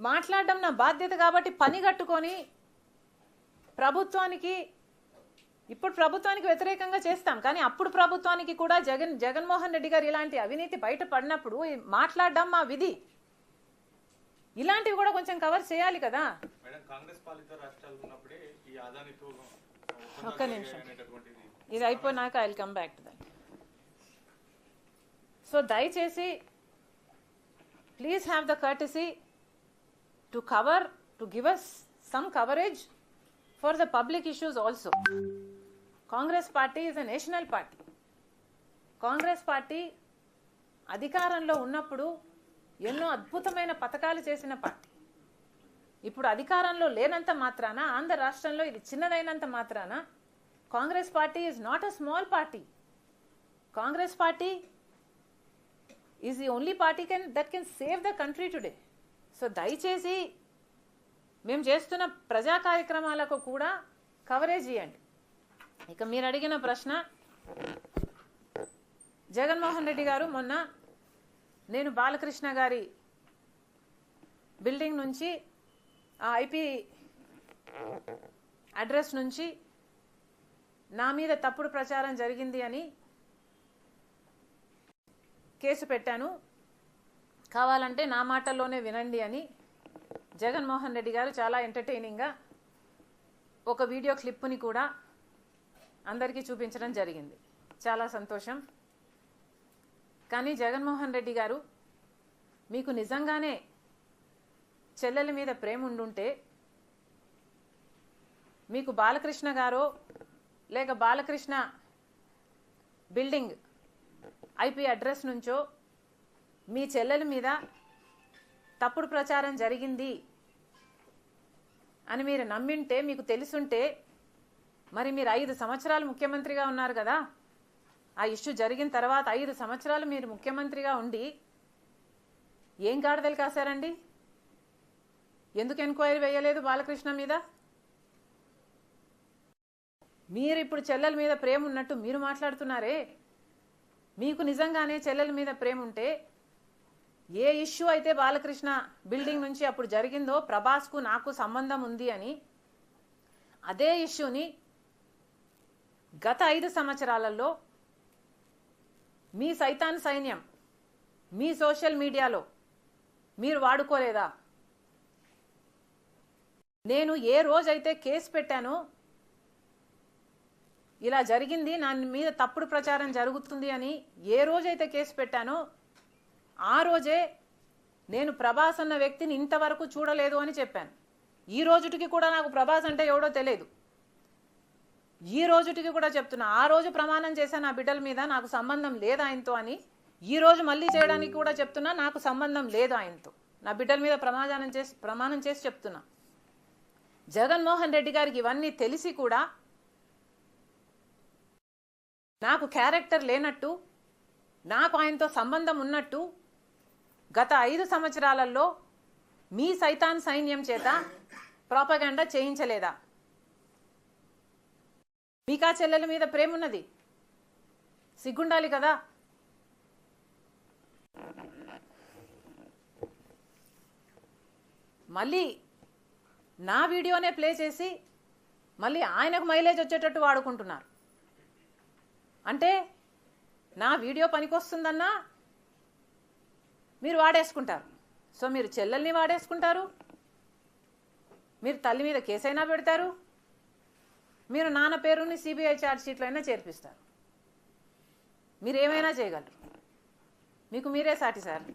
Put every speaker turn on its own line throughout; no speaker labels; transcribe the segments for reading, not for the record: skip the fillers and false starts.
మాట్లాడడం నా బాధ్యత కాబట్టి పని కట్టుకొని ఇప్పుడు ప్రభుత్వానికి వ్యతిరేకంగా చేస్తాం, కానీ అప్పుడు ప్రభుత్వానికి కూడా జగన్మోహన్ రెడ్డి గారు ఇలాంటి అవినీతి బయట పడినప్పుడు మాట్లాడడం మా విధి. ఇలాంటివి కూడా కొంచెం కవర్ చేయాలి కదా. ఒక్క నిమిషం, ఇది అయిపోయినాక I will come back to that. So దయచేసి please have the courtesy to give us some coverage for the public issues also. Congress party is a national party. Congress party అధికారంలో ఉన్నప్పుడు ఎన్నో అద్భుతమైన పథకాలు చేసిన పార్టీ. ఇప్పుడు అధికారంలో లేనంత మాత్రాన, ఆంధ్ర రాష్ట్రంలో ఇది చిన్నదైనంత మాత్రాన Congress party is not a small party. Congress party is the only party that can save the country today. So దయచేసి మేము చేస్తున్న ప్రజా కార్యక్రమాలకు కూడా కవరేజ్ ఇవ్వండి. ఇక మీరు అడిగిన ప్రశ్న, జగన్మోహన్ రెడ్డి గారు మొన్న నేను బాలకృష్ణ గారి బిల్డింగ్ నుంచి ఆ ఐపీ అడ్రస్ నుంచి నా మీద తప్పుడు ప్రచారం జరిగింది అని కేసు పెట్టాను, కావాలంటే నా మాటల్లోనే వినండి అని జగన్మోహన్ రెడ్డి గారు చాలా ఎంటర్టైనింగ్గా ఒక వీడియో క్లిప్పుని కూడా అందరికీ చూపించడం జరిగింది. చాలా సంతోషం. కానీ జగన్మోహన్ రెడ్డి గారు, మీకు నిజంగానే చెల్లెల మీద ప్రేమ ఉండుంటే మీకు బాలకృష్ణ గారో లేక బాలకృష్ణ బిల్డింగ్ ఐపీ అడ్రస్ నుంచో మీ చెల్లెల మీద తప్పుడు ప్రచారం జరిగింది అని మీరు నమ్మింటే, మీకు తెలుసుంటే, మరి మీరు 5 సంవత్సరాలు ముఖ్యమంత్రిగా ఉన్నారు కదా. ఆ ఇష్యూ జరిగిన తర్వాత 5 సంవత్సరాలు మీరు ముఖ్యమంత్రిగా ఉండి ఏం గాడిదలు కాశారండి? ఎందుకు ఎంక్వైరీ వేయలేదు బాలకృష్ణ మీద? మీరు ఇప్పుడు చెల్లెల మీద ప్రేమ ఉన్నట్టు మీరు మాట్లాడుతున్నారే. మీకు నిజంగానే చెల్లెల మీద ప్రేమ ఉంటే, ఏ ఇష్యూ అయితే బాలకృష్ణ బిల్డింగ్ నుంచి అప్పుడు జరిగిందో, ప్రభాస్కు నాకు సంబంధం ఉంది అని, అదే ఇష్యూని గత 5 సంవత్సరాలలో మీ సైతాన్ సైన్యం మీ సోషల్ మీడియాలో మీరు వాడుకోలేదా? నేను ఏ రోజైతే కేసు పెట్టానో, ఇలా జరిగింది, నా మీద తప్పుడు ప్రచారం జరుగుతుంది అని ఏ రోజైతే కేసు పెట్టానో, ఆ రోజే నేను ప్రభాస్ అన్న వ్యక్తిని ఇంతవరకు చూడలేదు అని చెప్పాను. ఈ రోజుటికి కూడా నాకు ప్రభాస్ అంటే ఎవడో తెలియదు. ఈ రోజుటికి కూడా చెప్తున్నా, ఆ రోజు ప్రమాణం చేశాను నా బిడ్డల మీద నాకు సంబంధం లేదు ఆయనతో అని. ఈ రోజు మళ్ళీ చేయడానికి కూడా చెప్తున్నా, నాకు సంబంధం లేదు ఆయనతో. నా బిడ్డల మీద ప్రమాణం చేసి చెప్తున్నా. జగన్మోహన్ రెడ్డి గారికి ఇవన్నీ తెలిసి కూడా నాకు క్యారెక్టర్ లేనట్టు, నాకు ఆయనతో సంబంధం ఉన్నట్టు గత 5 సంవత్సరాలలో మీ సైతాన్ సైన్యం చేత ప్రాపగాండా చేయించలేదా? మీకా చెల్లెల మీద ప్రేమ ఉన్నది, సిగ్గుండాలి కదా. మళ్ళీ నా వీడియోనే ప్లే చేసి మళ్ళీ ఆయనకు మైలేజ్ వచ్చేటట్టు వాడుకుంటున్నారు. అంటే నా వీడియో పనికొస్తుందన్నా మీరు వాడేసుకుంటారు. సో మీరు చెల్లెల్ని వాడేసుకుంటారు, మీరు తల్లి మీద కేసైనా పెడతారు, మీరు నాన్న పేరుని సిబిఐ ఛార్జ్ షీట్లో అయినా చేర్పిస్తారు. మీరు ఏమైనా చేయగలరు, మీకు మీరే సాటి సార్.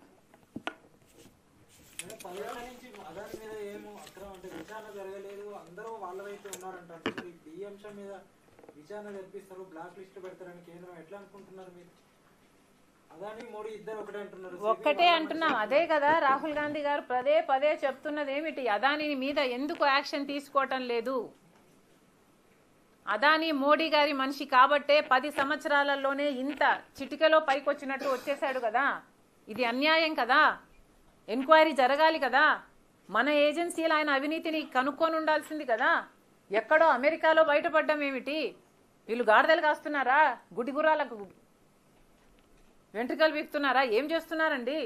ఒక్కటే అంటున్నాం, అదే కదా రాహుల్ గాంధీ గారు పదే పదే చెప్తున్నది ఏమిటి? అదాని మీద ఎందుకు యాక్షన్ తీసుకోవటం లేదు? అదాని మోడీ గారి మనిషి కాబట్టే 10 సంవత్సరాలలోనే ఇంత చిటికెలో పైకొచ్చినట్టు వచ్చేసాడు కదా. ఇది అన్యాయం కదా, ఎంక్వైరీ జరగాలి కదా. మన ఏజెన్సీలు ఆయన అవినీతిని కనుక్కొని ఉండాల్సింది కదా. ఎక్కడో అమెరికాలో బయటపడ్డం ఏమిటి? వీళ్ళు గాడిదలు కాస్తున్నారా? గుడిగుర్రాలకు వెంట్రుకలు వీక్తున్నారా? ఏం చేస్తున్నారండి?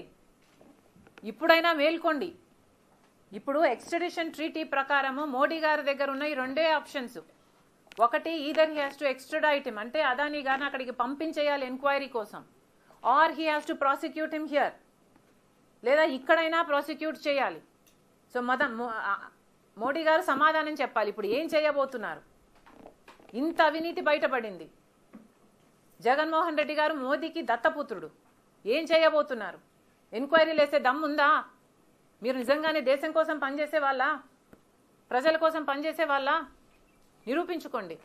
ఇప్పుడైనా మేల్కోండి. ఇప్పుడు ఎక్స్ట్రడిషన్ ట్రీటీ ప్రకారము మోడీ గారి దగ్గర ఉన్న ఈ రెండే ఆప్షన్స్. ఒకటి, either he has to extradite him, అంటే అదానీ గారిని అక్కడికి పంపించేయాలి ఎంక్వైరీ కోసం, or he has to prosecute him here, లేదా ఇక్కడైనా ప్రాసిక్యూట్ చేయాలి. సో మోడీ గారు సమాధానం చెప్పాలి. ఇప్పుడు ఏం చేయబోతున్నారు? ఇంత అవినీతి బయటపడింది. జగన్మోహన్ రెడ్డి గారు మోదీకి దత్తపుత్రుడు. ఏం చేయబోతున్నారు? ఎంక్వైరీలు వేసే దమ్ముందా? మీరు నిజంగానే దేశం కోసం పనిచేసే వాళ్ళ, ప్రజల కోసం పనిచేసే వాళ్ళ? నిరూపించుకోండి.